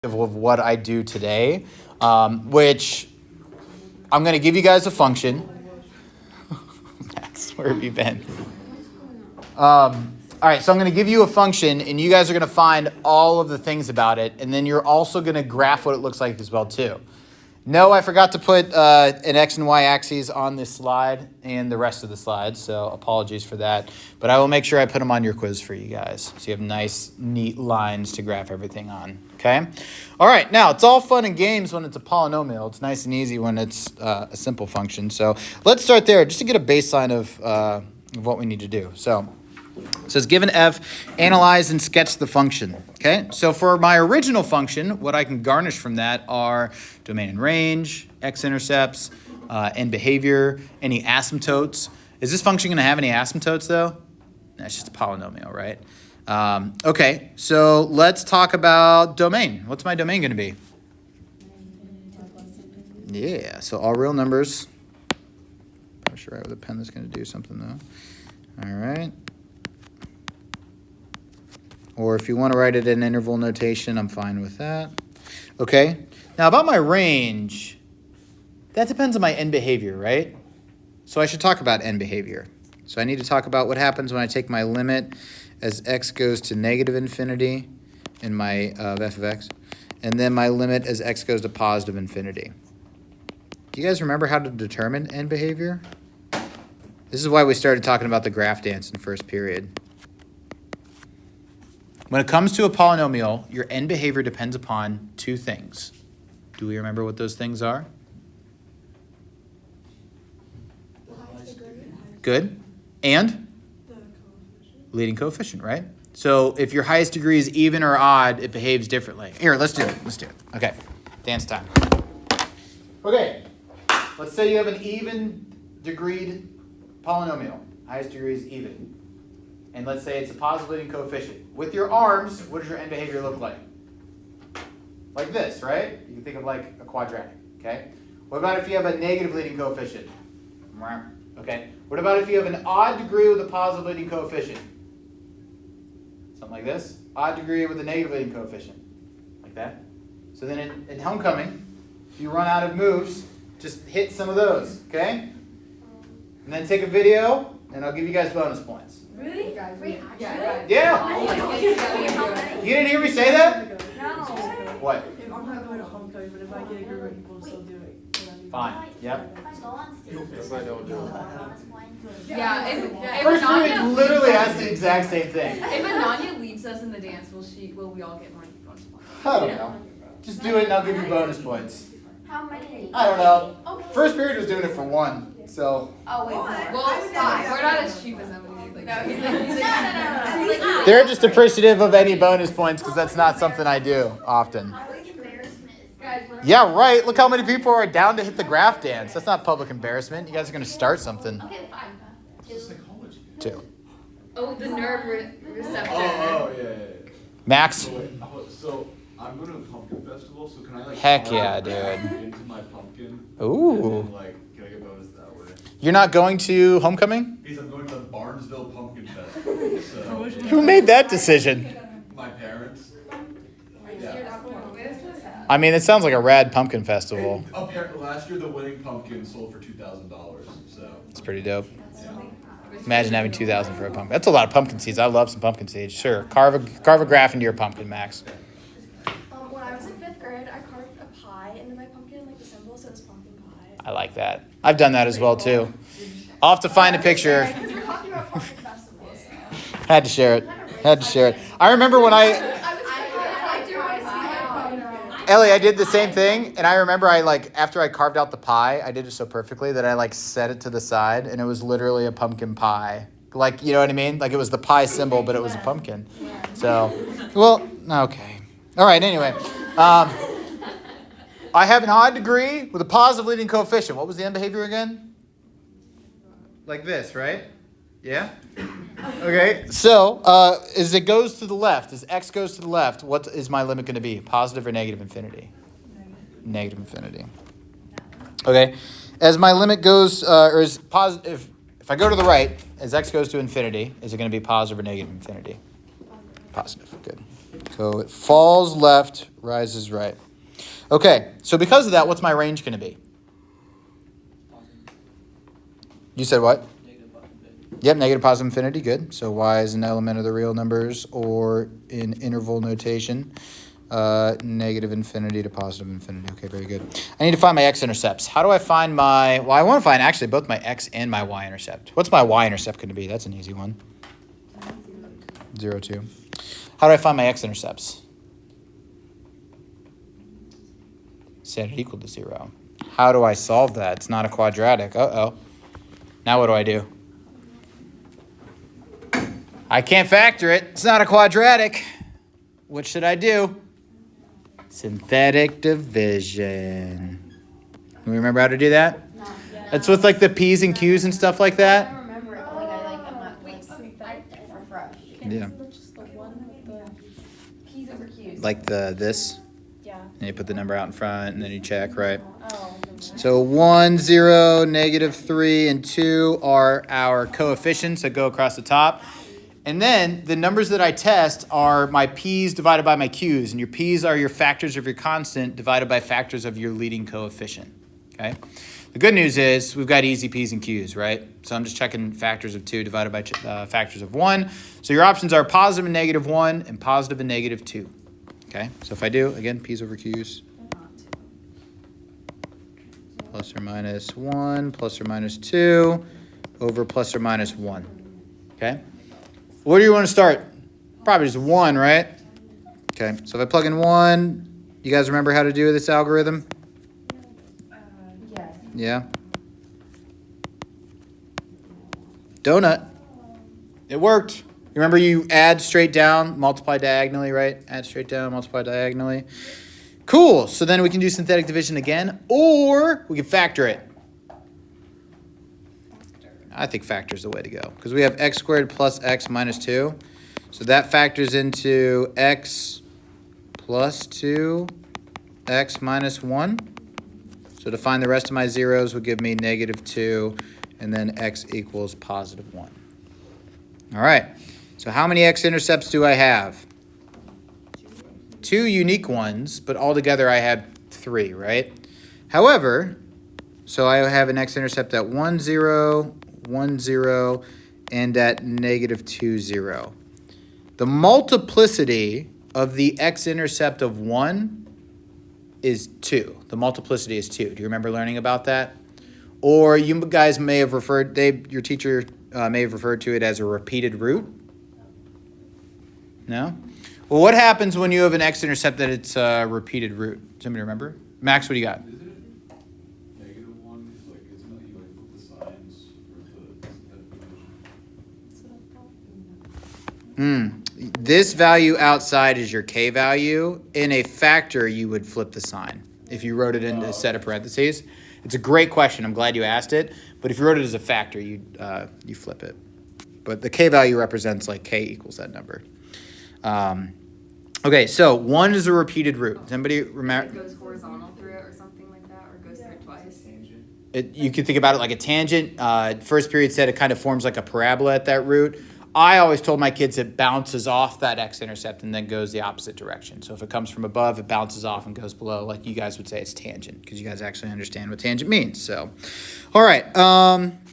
of what I do today, which I'm going to give you guys a function. Max, where have you been? All right, so I'm going to give you a function, and you guys are going to find all of the things about it, and then you're also going to graph what it looks like as well, too. No, I forgot to put an X and Y axes on this slide and the rest of the slides, so apologies for that. But I will make sure I put them on your quiz for you guys, so you have nice, neat lines to graph everything on, okay? All right, now, it's all fun and games when it's a polynomial. It's nice and easy when it's a simple function. So let's start there just to get a baseline of what we need to do. So it says, given f, analyze and sketch the function. Okay, so for my original function, what I can garnish from that are domain and range, x-intercepts, and behavior, any asymptotes. Is this function going to have any asymptotes, though? That's just a polynomial, right? Okay, so let's talk about domain. What's my domain going to be? Yeah, so all real numbers. Push right with a pen that's going to do something, though. All right. Or if you want to write it in interval notation, I'm fine with that. Okay. Now about my range, that depends on my end behavior, right? So I should talk about end behavior. So I need to talk about what happens when I take my limit as x goes to negative infinity in my f of x, and then my limit as x goes to positive infinity. Do you guys remember how to determine end behavior? This is why we started talking about the graph dance in first period. When it comes to a polynomial, your end behavior depends upon two things. Do we remember what those things are? Good. And? Leading coefficient, right? So if your highest degree is even or odd, it behaves differently. Here, let's do it. Okay, dance time. Okay, let's say you have an even degreed polynomial. Highest degree is even. And let's say it's a positive leading coefficient. With your arms, what does your end behavior look like? Like this, right? You can think of like a quadratic, okay? What about if you have a negative leading coefficient? Okay. What about if you have an odd degree with a positive leading coefficient? Something like this. Odd degree with a negative leading coefficient. Like that. So then in homecoming, if you run out of moves, just hit some of those, okay? And then take a video, and I'll give you guys bonus points. Really? Yeah. You didn't hear me say that? No. What? I'm not going to homecoming, but if I get a group of people, still do it. Fine. Yep. Yeah. First period literally has the exact same thing. If Ananya leads us in the dance, will we all get bonus points? I don't know. Just do it and I'll give you bonus points. How many? I don't know. First period was doing it for one, so. Oh, wait. Well, it's fine. We're not as cheap as them. No. They're just appreciative of any bonus points because that's not something I do often. Yeah, right. Look how many people are down to hit the graph dance. That's not public embarrassment. You guys are going to start something. Okay, fine. Two. Oh, the nerve receptor. Yeah. Max? So I'm going to a pumpkin festival, so can I like Heck yeah, dude. into my pumpkin? Ooh. And then, like, can I get bonus that way? You're not going to homecoming? Because I'm going to the Barnesville Pumpkin Festival. So Who made that decision? my parents. I mean, it sounds like a rad pumpkin festival. Last year the winning pumpkin sold for $2,000. So It's pretty dope. yeah. Imagine having 2,000 for a pumpkin. That's a lot of pumpkin seeds. I love some pumpkin seeds. Sure. Carve a graph into your pumpkin, Max. When I was in 5th grade, I carved a pie into my pumpkin, like the symbol, so it's pumpkin pie. I like that. I've done that as well, too. I'll have to find a picture. Because we're talking about pumpkin festivals. Had to share it. I remember when Ellie, I did the same thing, and I remember after I carved out the pie, I did it so perfectly that I set it to the side, and it was literally a pumpkin pie. You know what I mean? Like it was the pie symbol, but it was a pumpkin. So, well, okay. All right, anyway. I have an odd degree with a positive leading coefficient. What was the end behavior again? Like this, right? Yeah? Okay, so as it goes to the left, as x goes to the left, what is my limit going to be? Positive or negative infinity? Negative infinity. Okay, as my limit goes, or is positive, if I go to the right, as x goes to infinity, is it going to be positive or negative infinity? Positive, good. So it falls left, rises right. Okay, so because of that, what's my range going to be? You said what? Yep, negative, positive, infinity, good. So y is an element of the real numbers, or in interval notation, negative infinity to positive infinity. Okay, very good. I need to find my x-intercepts. How do I find my, well, I want to find actually both my x and my y-intercept. What's my y-intercept going to be? That's an easy one. 0, 2. How do I find my x-intercepts? Set it equal to 0. How do I solve that? It's not a quadratic. Uh-oh. Now what do I do? I can't factor it. It's not a quadratic. What should I do? Synthetic division. You remember how to do that? Not yet. That's with like the P's and Q's and stuff like I that. remember it, but I'm not refreshed. Yeah. Just the one with the. P's over Q's. Like this. Yeah. And you put the number out in front and then you check, right? Oh. So 1, 0, negative 3, and 2 are our coefficients that go across the top. And then the numbers that I test are my p's divided by my q's. And your p's are your factors of your constant divided by factors of your leading coefficient. Okay? The good news is we've got easy p's and q's, right? So I'm just checking factors of 2 divided by factors of 1. So your options are positive and negative 1 and positive and negative 2. Okay? So if I do, again, p's over q's. Plus or minus 1, plus or minus 2, over plus or minus 1. Okay? Where do you want to start? Probably just 1, right? Okay, so if I plug in 1, you guys remember how to do this algorithm? Yes. Yeah? Donut. It worked. You remember you add straight down, multiply diagonally, right? Add straight down, multiply diagonally. Cool. So then we can do synthetic division again, or we can factor it. I think factor is the way to go because we have x squared plus x minus 2. So that factors into x plus 2, x minus 1. So to find the rest of my zeros would give me negative 2, and then x equals positive 1. All right. So how many x-intercepts do I have? 2 unique ones, but altogether I have 3, right? However, so I have an x-intercept at 1, 0, 1, 0, and at negative 2, 0. The multiplicity of the x-intercept of 1 is 2. The multiplicity is 2. Do you remember learning about that? Or you guys may have referred, your teacher may have referred to it as a repeated root? No? Well, what happens when you have an x-intercept that it's a repeated root? Does anybody remember? Max, what do you got? Is it negative 1? Like, isn't that you like flip the signs for the synthetic division? This value outside is your k value. In a factor, you would flip the sign if you wrote it in a set of parentheses. It's a great question. I'm glad you asked it. But if you wrote it as a factor, you flip it. But the k value represents like k equals that number. Okay, so 1 is a repeated root. Does anybody It remember? goes horizontal through it or something like that, or goes through it twice. You can think about it like a tangent. First period said it kind of forms like a parabola at that root. I always told my kids it bounces off that x-intercept and then goes the opposite direction. So if it comes from above, it bounces off and goes below. Like you guys would say it's tangent because you guys actually understand what tangent means. So, all right,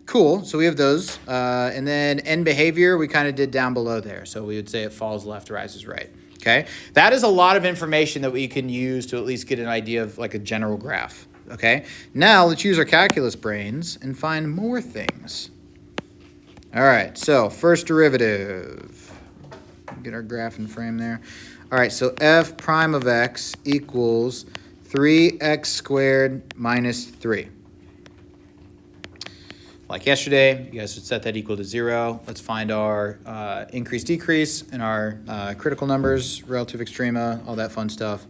cool. So we have those. And then end behavior, we kind of did down below there. So we would say it falls left, rises right. Okay, that is a lot of information that we can use to at least get an idea of like a general graph. Okay, now let's use our calculus brains and find more things. All right, so first derivative. Get our graph in frame there. All right, so f prime of x equals 3x squared minus 3. Like yesterday, you guys would set that equal to 0. Let's find our increase, decrease, and our critical numbers, relative extrema, all that fun stuff.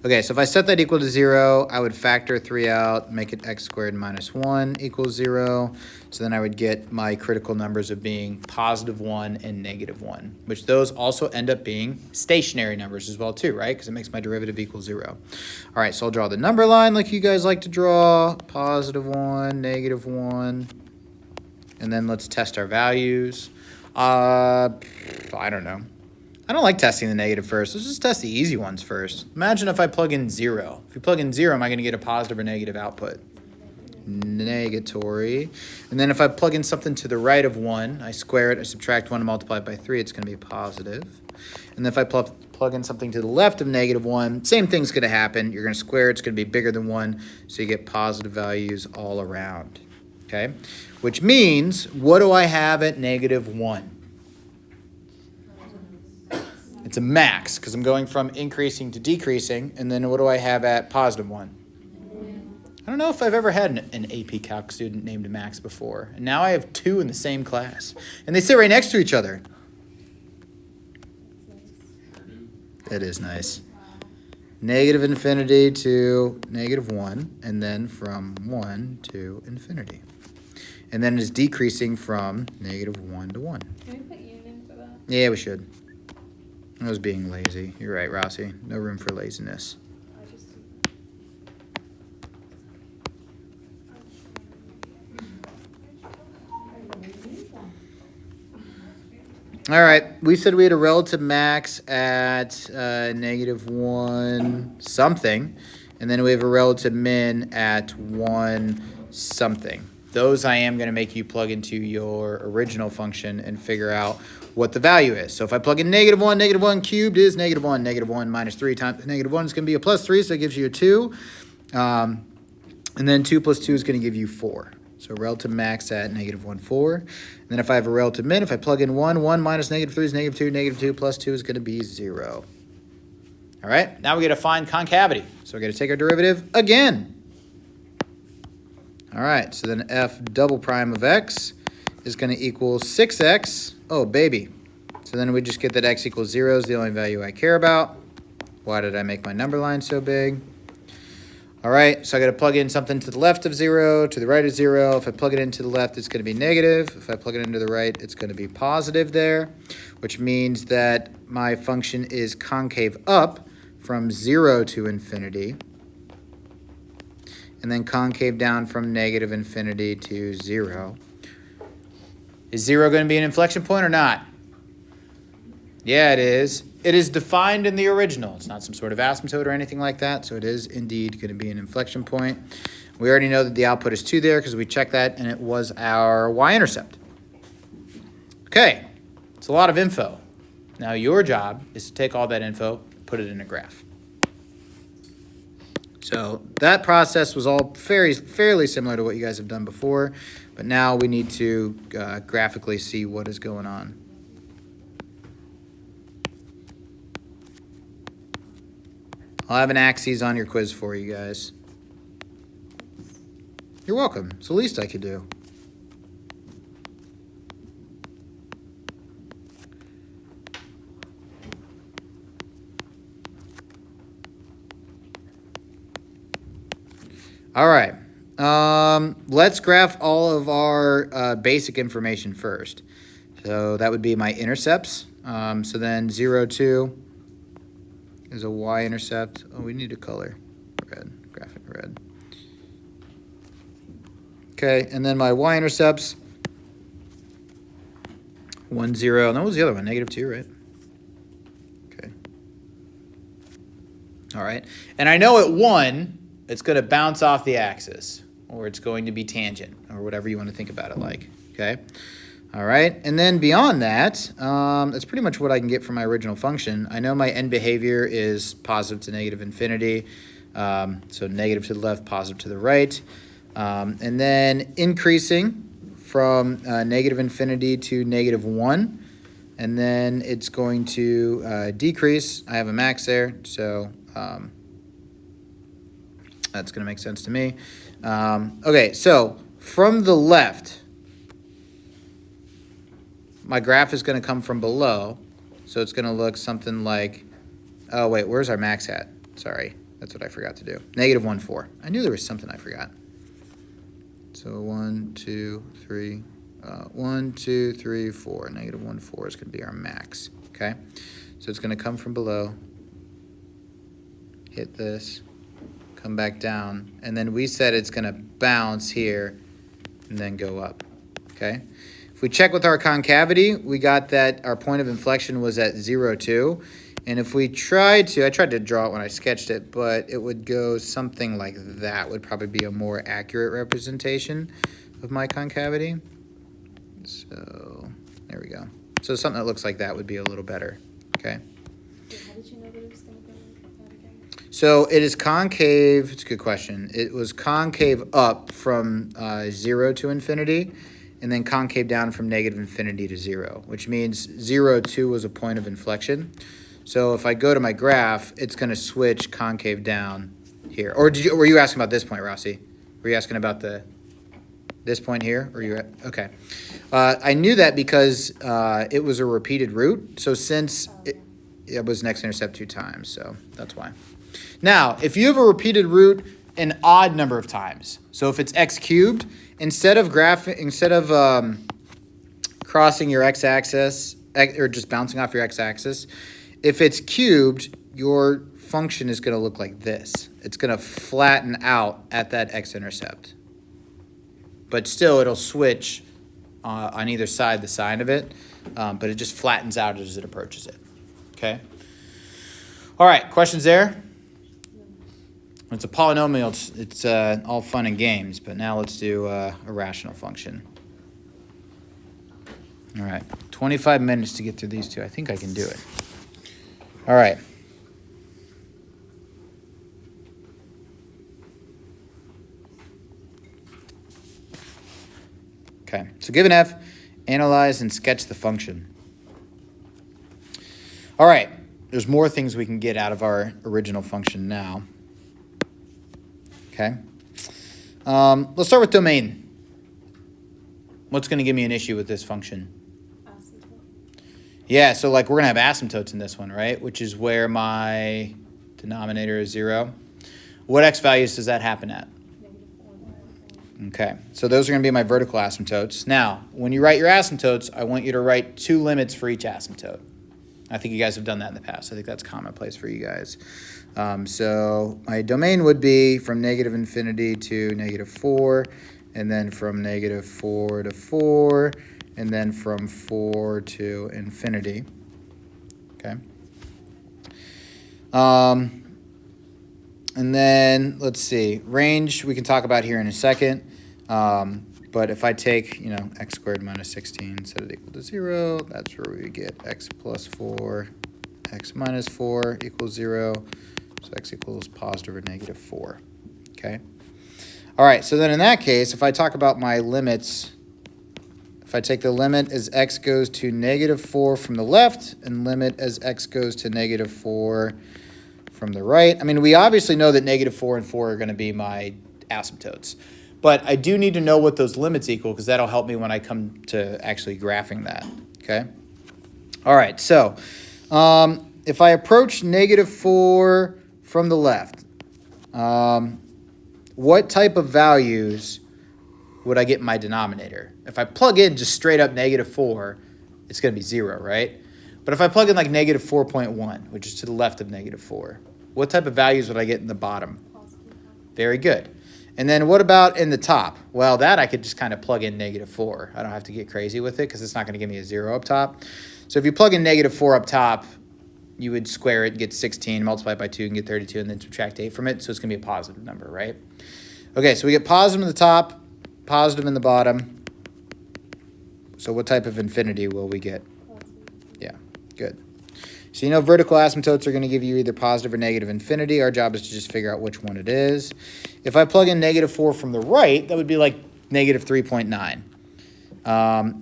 Okay, so if I set that equal to 0, I would factor 3 out, make it x squared minus 1 equals 0. So then I would get my critical numbers of being positive 1 and negative 1, which those also end up being stationary numbers as well too, right? Because it makes my derivative equal 0. All right, so I'll draw the number line like you guys like to draw, positive 1, negative 1. And then let's test our values. I don't know. I don't like testing the negative first. Let's just test the easy ones first. Imagine if I plug in 0. If you plug in 0, am I going to get a positive or negative output? Negatory. And then if I plug in something to the right of 1, I square it, I subtract 1 and multiply it by 3, it's going to be positive. And then if I plug in something to the left of -1, same thing's going to happen. You're going to square it, it's going to be bigger than 1, so you get positive values all around. Okay? Which means, what do I have at -1? It's a max, because I'm going from increasing to decreasing. And then what do I have at +1? I don't know if I've ever had an AP Calc student named Max before. And now I have 2 in the same class. And they sit right next to each other. That is nice. Negative infinity to -1. And then from 1 to infinity. And then it's decreasing from -1 to 1. Can we put union for that? Yeah, we should. I was being lazy. You're right, Rossi. No room for laziness. All right, we said we had a relative max at -1 something, and then we have a relative min at 1 something. Those I am going to make you plug into your original function and figure out what the value is. So if I plug in -1, -1 cubed is -1, -1 minus 3 times -1 is going to be a +3, so it gives you a 2. And then 2 plus 2 is going to give you 4. So relative max at -1, 4. And then if I have a relative min, if I plug in 1, 1 minus -3 is -2, -2 plus 2 is going to be 0. All right, now we got to find concavity. So we're going to take our derivative again. All right, so then f double prime of x is going to equal 6x. Oh, baby. So then we just get that x equals 0 is the only value I care about. Why did I make my number line so big? All right, so I got to plug in something to the left of 0, to the right of 0. If I plug it into the left, it's going to be negative. If I plug it into the right, it's going to be positive there, which means that my function is concave up from 0 to infinity, and then concave down from -infinity to 0. Is 0 going to be an inflection point or not? Yeah, it is. It is defined in the original. It's not some sort of asymptote or anything like that, so it is indeed going to be an inflection point. We already know that the output is 2 there because we checked that, and it was our y-intercept. Okay, it's a lot of info. Now your job is to take all that info, put it in a graph. So that process was all fairly similar to what you guys have done before, but now we need to graphically see what is going on. I'll have an axes on your quiz for you guys. You're welcome. It's the least I could do. All right. Let's graph all of our basic information first. So that would be my intercepts. So then 0, 2 is a y-intercept. Oh, we need a color. Red. Graphic red. Okay, and then my y-intercepts. 1, 0. And what was the other one? -2, right? Okay. All right. And I know at 1, it's going to bounce off the axis, or it's going to be tangent, or whatever you want to think about it like, okay? All right, and then beyond that, that's pretty much what I can get from my original function. I know my end behavior is positive to -infinity, so negative to the left, positive to the right, and then increasing from -infinity to -1, and then it's going to decrease. I have a max there, so that's going to make sense to me. Okay, so from the left, my graph is going to come from below. So it's going to look something like, oh, wait, where's our max at? Sorry, that's what I forgot to do. -1, 4. I knew there was something I forgot. So 1, 2, 3, 1, 2, 3, 4. -1, 4 is going to be our max, okay? So it's going to come from below, hit this, come back down, and then we said it's going to bounce here and then go up, okay? If we check with our concavity, we got that our point of inflection was at 0, 2. And if we tried to, I tried to draw it when I sketched it, but it would go something like that, would probably be a more accurate representation of my concavity. So there we go. So something that looks like that would be a little better, okay? How did you know that it was going to go like that again? So it is concave, it's a good question. It was concave up from 0 to infinity, and then concave down from negative infinity to 0, which means 0, 2 was a point of inflection. So if I go to my graph, it's going to switch concave down here. Or were you asking about this point, Rossi? Were you asking about this point here? Or okay. I knew that because it was a repeated root. So since it was next intercept 2 times, so that's why. Now, if you have a repeated root an odd number of times, so if it's x cubed, instead of crossing your x-axis or just bouncing off your x-axis, if it's cubed, your function is going to look like this. It's going to flatten out at that x-intercept. But still, it'll switch on either side the sign of it, but it just flattens out as it approaches it. Okay? All right, questions there? It's a polynomial. It's all fun and games, but now let's do a rational function. All right, 25 minutes to get through these two. I think I can do it. All right. Okay, so given f, analyze and sketch the function. All right, there's more things we can get out of our original function now. Okay, let's start with domain. What's going to give me an issue with this function? Yeah, so like we're going to have asymptotes in this one, right? Which is where my denominator is 0. What x values does that happen at? Okay, so those are going to be my vertical asymptotes. Now, when you write your asymptotes, I want you to write 2 limits for each asymptote. I think you guys have done that in the past. I think that's commonplace for you guys. So my domain would be from negative infinity to negative 4, and then from negative 4 to 4, and then from 4 to infinity. Okay. And then let's see, range we can talk about here in a second. But if I take, x squared minus 16 set it equal to 0, that's where we get x plus 4, x minus 4 equals 0. So x equals positive or negative 4. Okay. All right. So then in that case, if I talk about my limits, if I take the limit as x goes to negative 4 from the left and limit as x goes to negative 4 from the right. I mean, we obviously know that negative 4 and 4 are going to be my asymptotes. But I do need to know what those limits equal because that'll help me when I come to actually graphing that. Okay? All right. So if I approach negative 4 from the left, what type of values would I get in my denominator? If I plug in just straight up negative 4, it's going to be 0, right? But if I plug in like negative 4.1, which is to the left of negative 4, what type of values would I get in the bottom? Very good. And then what about in the top? Well, that I could just kind of plug in negative 4. I don't have to get crazy with it because it's not going to give me a 0 up top. So if you plug in negative 4 up top, you would square it and get 16, multiply it by 2 and get 32, and then subtract 8 from it. So it's going to be a positive number, right? Okay, so we get positive in the top, positive in the bottom. So what type of infinity will we get? Yeah, good. So vertical asymptotes are going to give you either positive or negative infinity. Our job is to just figure out which one it is. If I plug in negative 4 from the right, that would be like negative 3.9.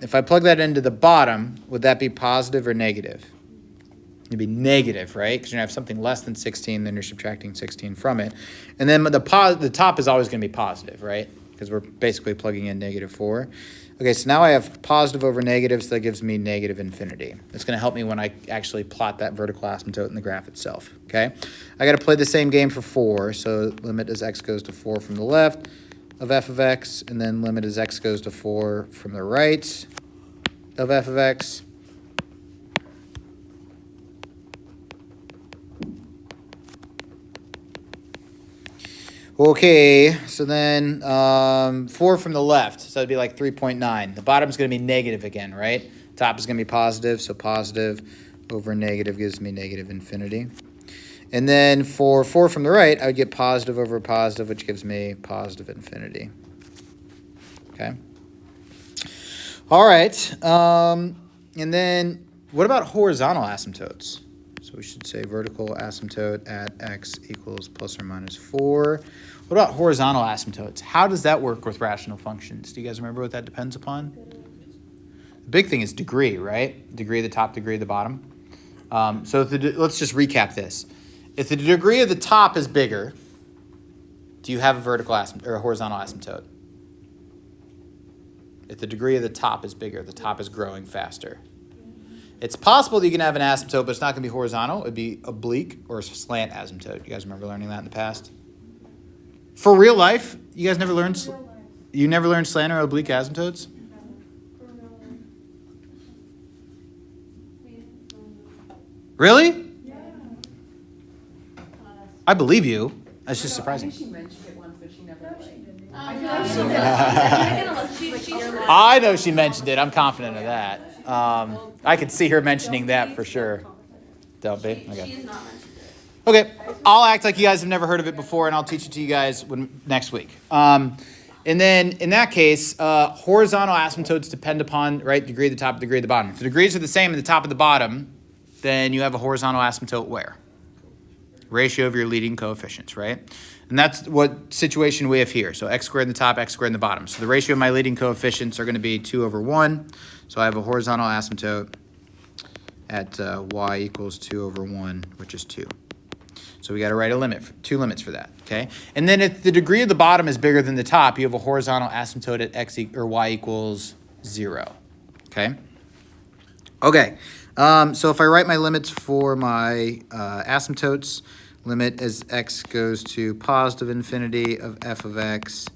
If I plug that into the bottom, would that be positive or negative? It'd be negative, right? Because you're going to have something less than 16, then you're subtracting 16 from it. And then the top is always going to be positive, right? Because we're basically plugging in negative 4. Okay, so now I have positive over negative, so that gives me negative infinity. It's going to help me when I actually plot that vertical asymptote in the graph itself, okay? I got to play the same game for 4, so limit as x goes to 4 from the left of f of x, and then limit as x goes to 4 from the right of f of x. Okay, so then 4 from the left, so it'd be like 3.9. The bottom's going to be negative again, right? Top is going to be positive, so positive over negative gives me negative infinity. And then for 4 from the right, I would get positive over positive, which gives me positive infinity. Okay. All right. And then what about horizontal asymptotes? So we should say vertical asymptote at x equals plus or minus 4. What about horizontal asymptotes? How does that work with rational functions? Do you guys remember what that depends upon? The big thing is degree, right? Degree of the top, degree of the bottom. So let's just recap this. If the degree of the top is bigger, do you have a vertical asymptote or a horizontal asymptote? If the degree of the top is bigger, the top is growing faster. It's possible that you can have an asymptote, but it's not going to be horizontal. It would be oblique or slant asymptote. You guys remember learning that in the past? For real life, you guys never learned. You never learned slant or oblique asymptotes? Really? I believe you. That's just surprising. I think she mentioned it once, but she never like. I know she mentioned it. I'm confident of that. I could see her mentioning that for sure. Don't be? Okay. She is not mentioned it. Okay. I'll act like you guys have never heard of it before, and I'll teach it to you guys next week. And then in that case, horizontal asymptotes depend upon, right, degree of the top, degree of the bottom. If the degrees are the same at the top and the bottom, then you have a horizontal asymptote where? Ratio of your leading coefficients, right? And that's what situation we have here. So x squared in the top, x squared in the bottom. So the ratio of my leading coefficients are going to be 2 over 1. So I have a horizontal asymptote at y equals 2 over 1, which is 2. So we got to write a limit, 2 limits for that, okay? And then if the degree of the bottom is bigger than the top, you have a horizontal asymptote at or y equals 0, okay? Okay, so if I write my limits for my asymptotes, limit as x goes to positive infinity of f of x,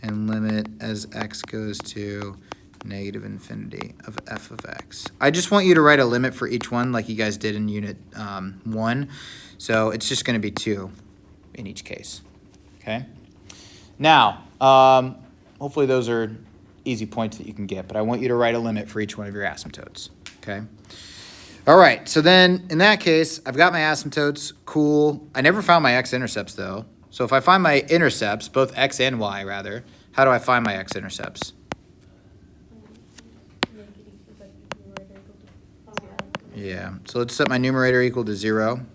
and limit as x goes to negative infinity of f of x. I just want you to write a limit for each one like you guys did in unit 1. So it's just going to be 2 in each case, okay? Now, hopefully those are easy points that you can get, but I want you to write a limit for each one of your asymptotes, okay? All right, so then in that case, I've got my asymptotes, cool. I never found my x-intercepts though. So if I find my intercepts, both x and y rather, how do I find my x-intercepts? Yeah, so let's set my numerator equal to 0.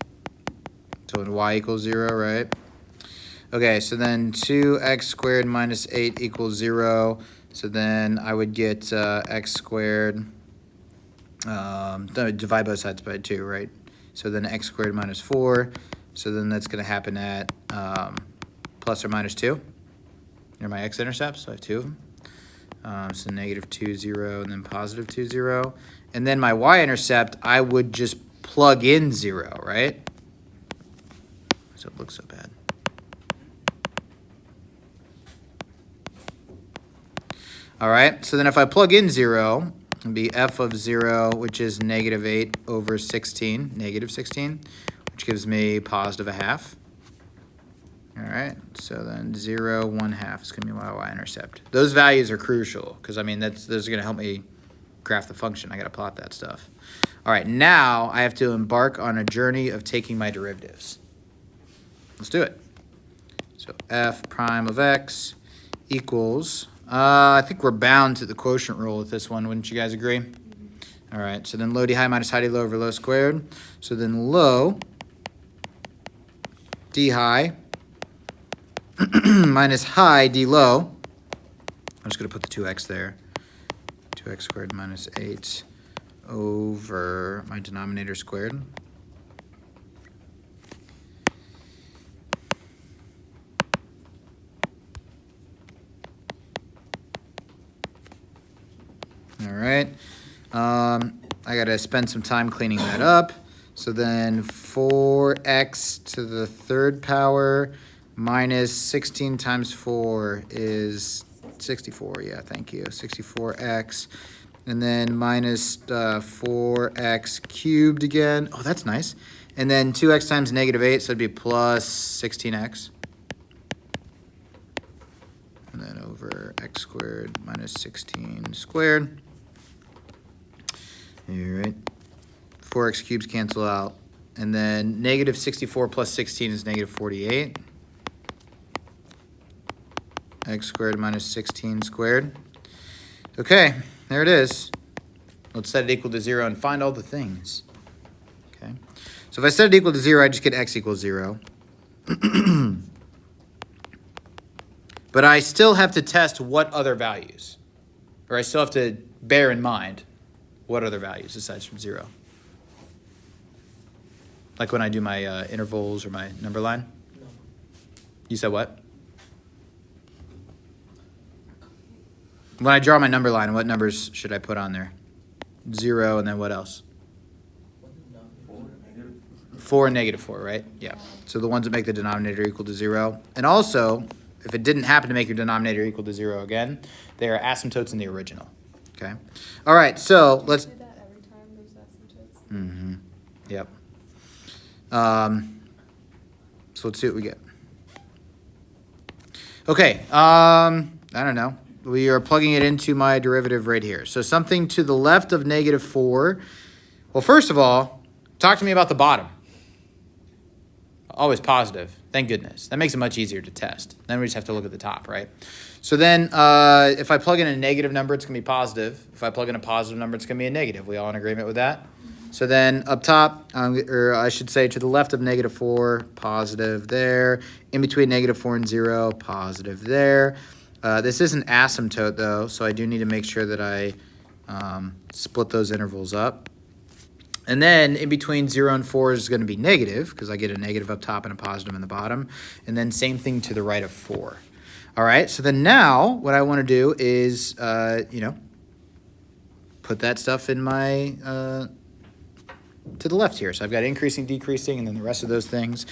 So when y equals 0, right? Okay, so then 2x squared minus 8 equals 0. So then I would get x squared, divide both sides by 2, right? So then x squared minus 4. So then that's going to happen at plus or minus 2. They're my x-intercepts, so I have 2 of them. So negative 2, 0, and then positive 2, 0. And then my y-intercept, I would just plug in 0, right? So it looks so bad. All right, so then if I plug in 0, it'll be f of 0, which is negative 8 over 16, negative 16, which gives me positive 1/2. All right, so then 0, 1/2 is going to be my y-intercept. Those values are crucial because, I mean, those are going to help me graph the function. I got to plot that stuff. All right, now I have to embark on a journey of taking my derivatives. Let's do it. So f prime of x equals, I think we're bound to the quotient rule with this one, wouldn't you guys agree? All right, so then low d high minus high d low over low squared. So then low d high minus high d low. I'm just going to put the 2x there. 2x squared minus 8 over my denominator squared. All right. I got to spend some time cleaning that up. So then 4x to the third power minus 16 times 4 is 64. Yeah, thank you. 64x. And then minus 4x cubed again. Oh, that's nice. And then 2x times negative 8, so it'd be plus 16x. over x squared minus 16 squared. All right. 4x cubes cancel out. And then negative 64 plus 16 is negative 48. X squared minus 16 squared. Okay, there it is. Let's set it equal to 0 and find all the things. Okay. So if I set it equal to 0, I just get x equals 0. But I still have to test what other values. Or I still have to bear in mind what other values aside from 0. Like when I do my intervals or my number line? No. You said what? When I draw my number line, what numbers should I put on there? 0 and then what else? 4 and negative 4, right? Yeah. So the ones that make the denominator equal to 0. And also, if it didn't happen to make your denominator equal to 0 again, they are asymptotes in the original. Okay? All right, so let's... Do that every time there's asymptotes. Mm-hmm. Yep. So let's see what we get. Okay, I don't know. We are plugging it into my derivative right here. So something to the left of negative 4. Well, first of all, talk to me about the bottom. Always positive. Thank goodness. That makes it much easier to test. Then we just have to look at the top, right? So then if I plug in a negative number, it's going to be positive. If I plug in a positive number, it's going to be a negative. We all in agreement with that? So then up top, or I should say to the left of negative 4, positive there. In between negative 4 and 0, positive there. This is an asymptote, though, so I do need to make sure that I split those intervals up. And then in between 0 and 4 is going to be negative, because I get a negative up top and a positive in the bottom. And then same thing to the right of 4. All right, so then now what I want to do is, put that stuff in my... to the left here. So I've got increasing, decreasing, and then the rest of those things.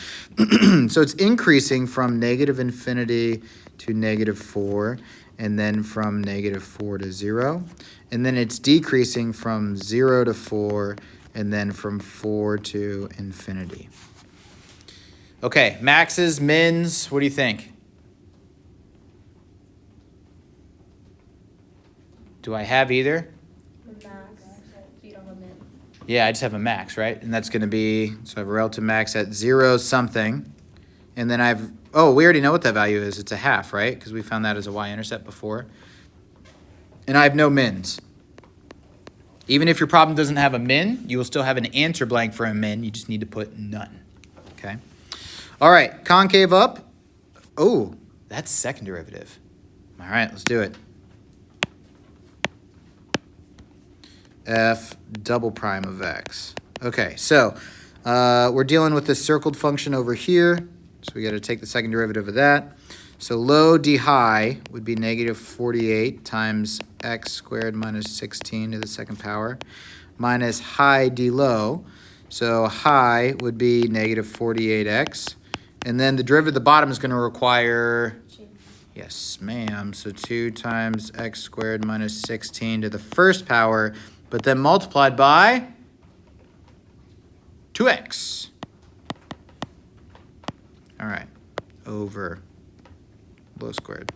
So it's increasing from negative infinity to negative 4, and then from negative 4 to 0. And then it's decreasing from 0 to 4, and then from 4 to infinity. Okay, maxes, mins, what do you think? Do I have either? The max, you don't have a min. Yeah, I just have a max, right? And that's going to be, so I have a relative max at 0 something. And then I've, oh, we already know what that value is. It's a half, right? Because we found that as a y-intercept before. And I have no mins. Even if your problem doesn't have a min, you will still have an answer blank for a min. You just need to put none, okay? All right, concave up. Oh, that's second derivative. All right, let's do it. F double prime of x. Okay, so we're dealing with this circled function over here. So we got to take the second derivative of that. So low d high would be negative 48 times x squared minus 16 to the second power minus high d low. So high would be negative 48x. And then the derivative at the bottom is going to require, yes, ma'am, so 2 times x squared minus 16 to the first power, but then multiplied by 2x. All right, over low squared,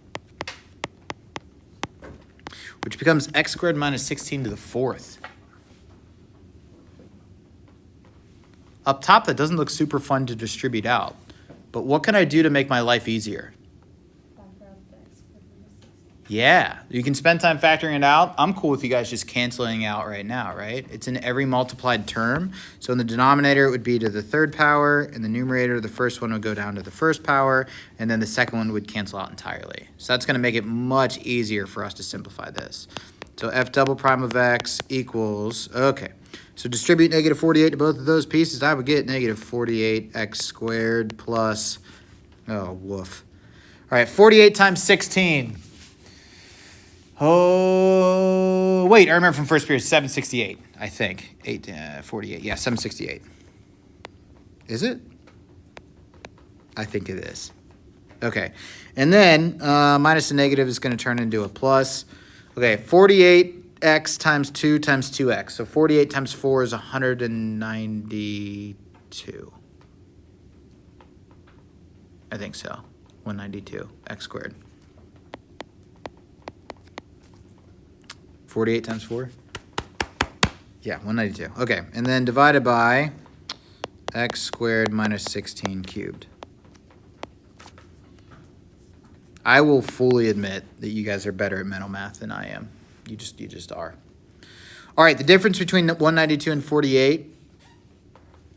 which becomes x squared minus 16 to the fourth. Up top, that doesn't look super fun to distribute out, but what can I do to make my life easier? Yeah, you can spend time factoring it out. I'm cool with you guys just canceling out right now, right? It's in every multiplied term. So in the denominator, it would be to the third power. In the numerator, the first one would go down to the first power. And then the second one would cancel out entirely. So that's going to make it much easier for us to simplify this. So f double prime of x equals, okay. So distribute negative 48 to both of those pieces. I would get negative 48x squared plus, oh, woof. All right, 48 times 16. Oh, wait, I remember from first period, 768, I think. 48, yeah, 768. Is it? I think it is. Okay, and then minus a negative is going to turn into a plus. Okay, 48x times 2 times 2x. So 48 times 4 is 192. I think so, 192, x squared. 48 times 4? Yeah, 192. Okay, and then divided by x squared minus 16 cubed. I will fully admit that you guys are better at mental math than I am. You just are. All right, the difference between 192 and 48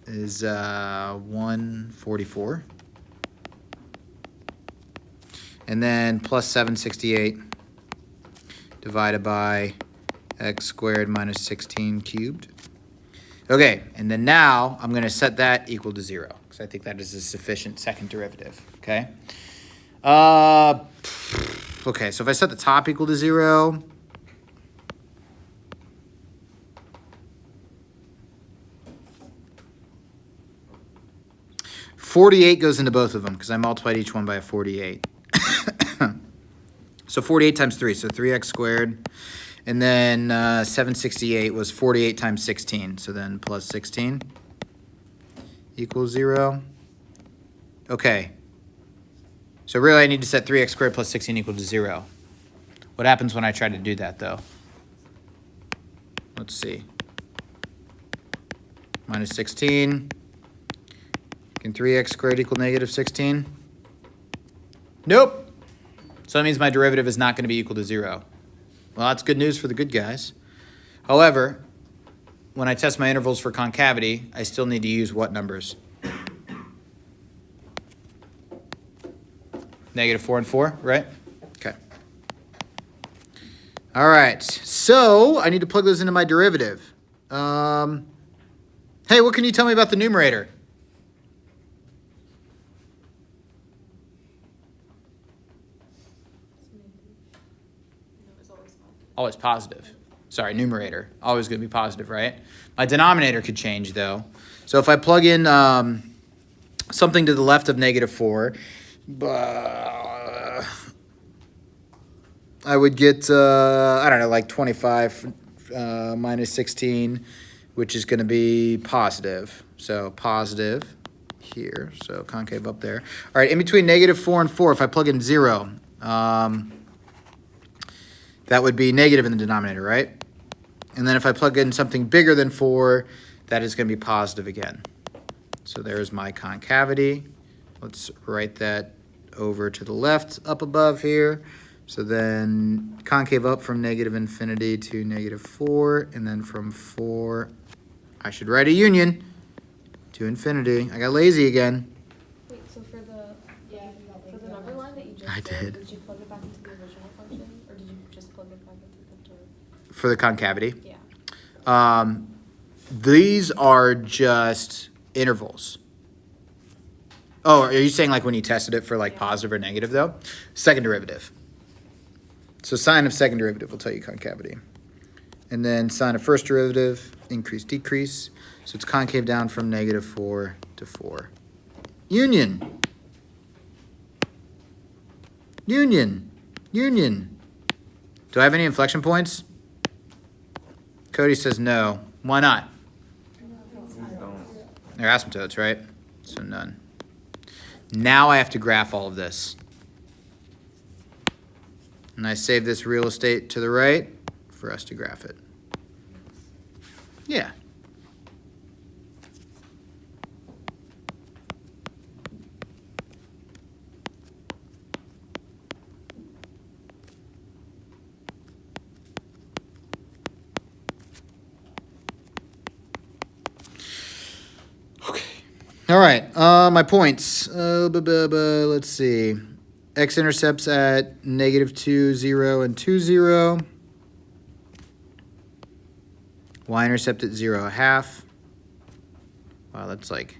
is 144. And then plus 768 divided by x squared minus 16 cubed. Okay, and then now I'm going to set that equal to 0 because I think that is a sufficient second derivative, okay? Okay, so if I set the top equal to 0, $48 goes into both of them because I multiplied each one by a 48. So 48 times 3, so 3x squared. And then 768 was 48 times 16, so then plus 16 equals 0. Okay. So really I need to set 3x squared plus 16 equal to 0. What happens when I try to do that, though? Let's see. Minus 16. Can 3x squared equal negative 16? Nope. So that means my derivative is not going to be equal to 0. Well, that's good news for the good guys. However, when I test my intervals for concavity, I still need to use what numbers? Negative 4 and 4, right? Okay. All right. So I need to plug those into my derivative. Hey, what can you tell me about the numerator? Always positive. Sorry, numerator. Always going to be positive, right? My denominator could change, though. So if I plug in something to the left of negative 4, I would get, I don't know, like 25 minus 16, which is going to be positive. So positive here. So concave up there. All right, in between negative 4 and 4, if I plug in 0, that would be negative in the denominator, right? And then if I plug in something bigger than 4, that is going to be positive again. So there's my concavity. Let's write that over to the left up above here. So then concave up from negative infinity to negative 4. And then from 4, I should write a union to infinity. I got lazy again. Wait, so for the number line that you just I did did. you plug it back into the original function, or did you just plug it back into the term? For the concavity. Yeah. These are just intervals. Oh, are you saying like when you tested it for like positive or negative though? Second derivative. So sine of second derivative will tell you concavity. And then sine of first derivative, increase, decrease. So it's concave down from negative 4 to 4. Union. Union. Union. Do I have any inflection points? Cody says no. Why not? They're asymptotes, right? So none. Now I have to graph all of this. And I save this real estate to the right for us to graph it. Yeah. Okay. All right. My points. Let's see. X-intercepts at negative 2, 0, and 2, 0. Y-intercept at 0, 1/2. Wow, that's like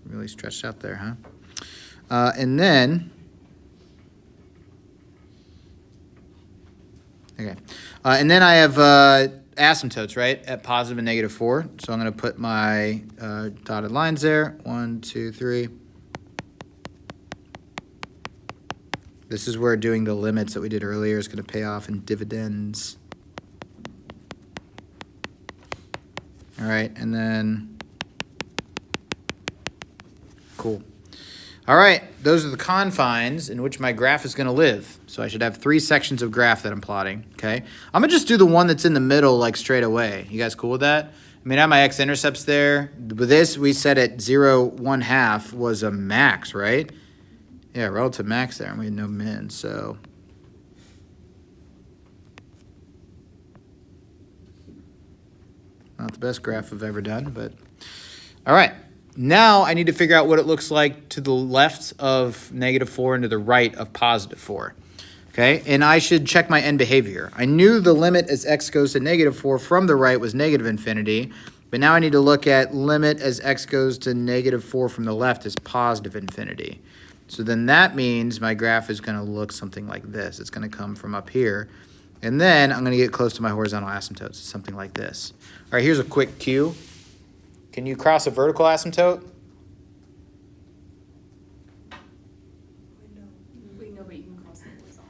really stretched out there, huh? And then, okay. And then I have asymptotes, right, at positive and negative 4. So I'm going to put my dotted lines there. 1, 2, 3. This is where doing the limits that we did earlier is going to pay off in dividends. All right, and then, cool. All right, those are the confines in which my graph is going to live. So I should have 3 sections of graph that I'm plotting, okay? I'm going to just do the one that's in the middle, like, straight away. You guys cool with that? I mean, I have my x-intercepts there. With this, we set at 0, 1/2 was a max, right? Yeah, relative max there, and we had no min, so... Not the best graph I've ever done, but... All right. Now I need to figure out what it looks like to the left of -4 and to the right of +4. Okay, and I should check my end behavior. I knew the limit as x goes to -4 from the right was -infinity, but now I need to look at limit as x goes to -4 from the left is +infinity. So then that means my graph is going to look something like this. It's going to come from up here, and then I'm going to get close to my horizontal asymptotes, something like this. All right, here's a quick cue. Can you cross a vertical asymptote? We know, but you can cross the horizontal.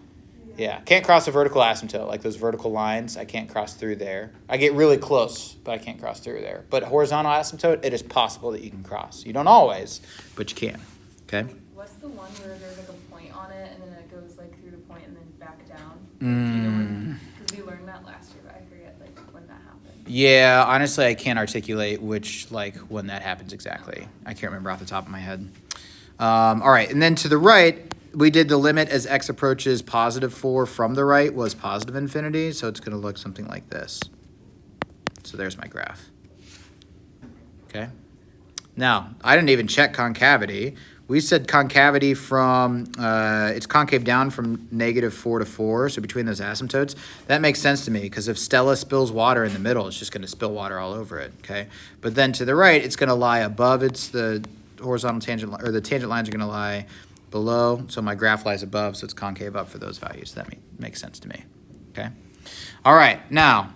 Yeah, can't cross a vertical asymptote, like those vertical lines. I can't cross through there. I get really close, but I can't cross through there. But horizontal asymptote, it is possible that you can cross. You don't always, but you can, okay? What's the one where there's like a point on it and then it goes like through the point and then back down? Because we learned that last year, but I forget like when that happened. Yeah, honestly, I can't articulate when that happens exactly. I can't remember off the top of my head. All right, and then to the right, we did the limit as x approaches +4 from the right was +infinity, so it's going to look something like this. So there's my graph. Okay. Now, I didn't even check concavity. We said concavity from, it's concave down from -4 to 4, so between those asymptotes. That makes sense to me, because if Stella spills water in the middle, it's just going to spill water all over it, okay? But then to the right, it's going to lie above the horizontal tangent, or the tangent lines are going to lie below, so my graph lies above, so it's concave up for those values. That makes sense to me, okay? All right, now,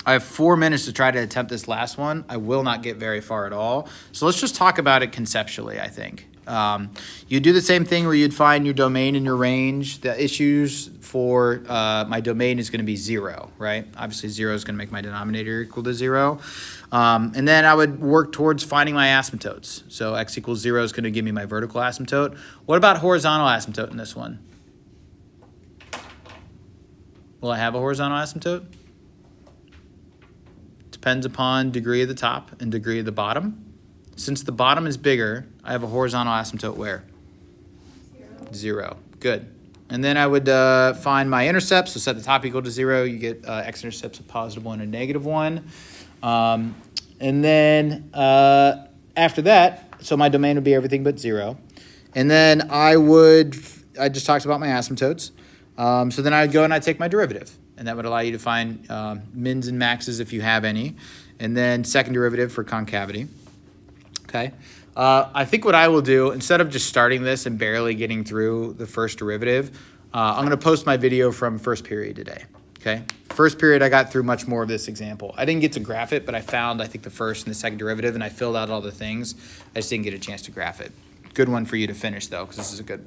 I have 4 minutes to try to attempt this last one. I will not get very far at all. So let's just talk about it conceptually, I think. You do the same thing where you'd find your domain and your range. The issues for my domain is going to be 0, right? Obviously 0 is going to make my denominator equal to 0. And then I would work towards finding my asymptotes. So x equals 0 is going to give me my vertical asymptote. What about horizontal asymptote in this one? Will I have a horizontal asymptote? Depends upon degree of the top and degree of the bottom. Since the bottom is bigger, I have a horizontal asymptote where? 0. Good. And then I would find my intercepts. So set the top equal to 0. You get x-intercepts of +1 and -1. And then after that, so my domain would be everything but 0. And then I just talked about my asymptotes. So then I would go and I'd take my derivative. And that would allow you to find mins and maxes if you have any. And then second derivative for concavity. Okay. I think what I will do, instead of just starting this and barely getting through the first derivative, I'm going to post my video from first period today. Okay. First period, I got through much more of this example. I didn't get to graph it, but I found, I think, the first and the second derivative, and I filled out all the things. I just didn't get a chance to graph it. Good one for you to finish, though, because this is a good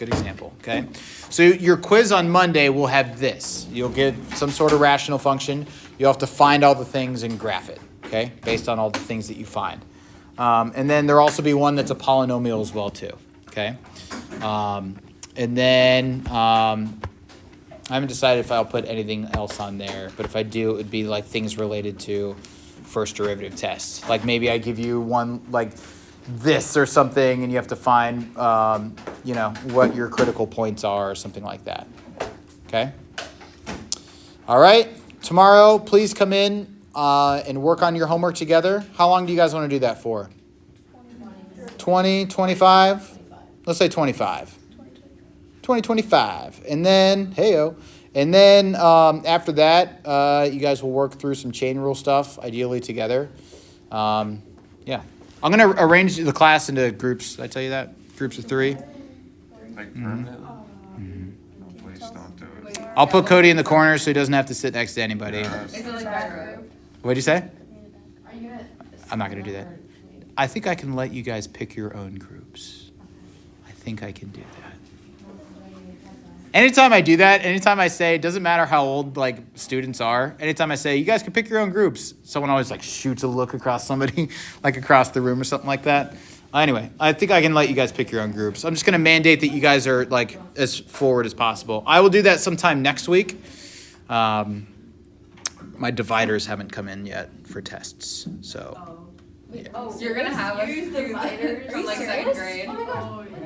example, okay? So your quiz on Monday will have this. You'll get some sort of rational function. You'll have to find all the things and graph it, okay, based on all the things that you find. And then there'll also be one that's a polynomial as well, too, okay? And then I haven't decided if I'll put anything else on there, but if I do, it would be like things related to first derivative tests. Like maybe I give you one, like, this or something, and you have to find, what your critical points are or something like that. Okay? All right. Tomorrow, please come in and work on your homework together. How long do you guys want to do that for? 20, 25? Let's say 25. 25. And then, hey-o. And then after that, you guys will work through some chain rule stuff, ideally together. Yeah. I'm going to arrange the class into groups. Did I tell you that? Groups of 3. Like permanent? Please don't do it. I'll put Cody in the corner so he doesn't have to sit next to anybody. Is it like back row? What'd you say? Are you gonna? I'm not going to do that. I think I can let you guys pick your own groups. I think I can do that. Anytime I do that, anytime I say, it doesn't matter how old like students are, anytime I say, you guys can pick your own groups, someone always like shoots a look across somebody, like across the room or something like that. Anyway, I think I can let you guys pick your own groups. I'm just going to mandate that you guys are like as forward as possible. I will do that sometime next week. My dividers haven't come in yet for tests, so. Oh, you're gonna have us Use do dividers? from like Are you second serious? grade. Oh my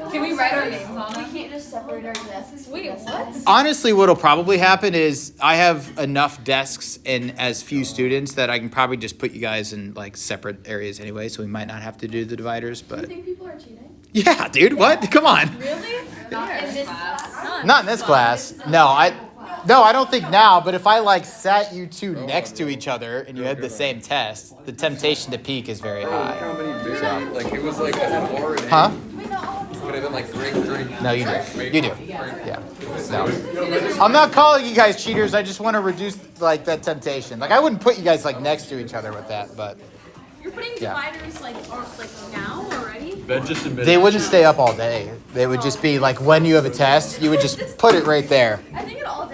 gosh. Can we write our names on We them? can't just separate our desks. Wait, what? Honestly, what'll probably happen is I have enough desks and as few students that I can probably just put you guys in like separate areas anyway, so we might not have to do the dividers, Do you but think people are cheating? yeah, dude, what? Come on. Really? Not in this class. Not in this class. No, I don't think now, but if I like sat you two next to each other and you had the same test, the temptation to peek is very high. How many did like it was like an R and Huh? would have been like drink. No, you do. You do. Yeah. No. I'm not calling you guys cheaters. I just want to reduce like that temptation. Like I wouldn't put you guys like next to each other with that, but You're putting Yeah. dividers like now already? Ben just admitted. they wouldn't stay up all day. They would just be like when you have a test, you would just put it right there. I think it all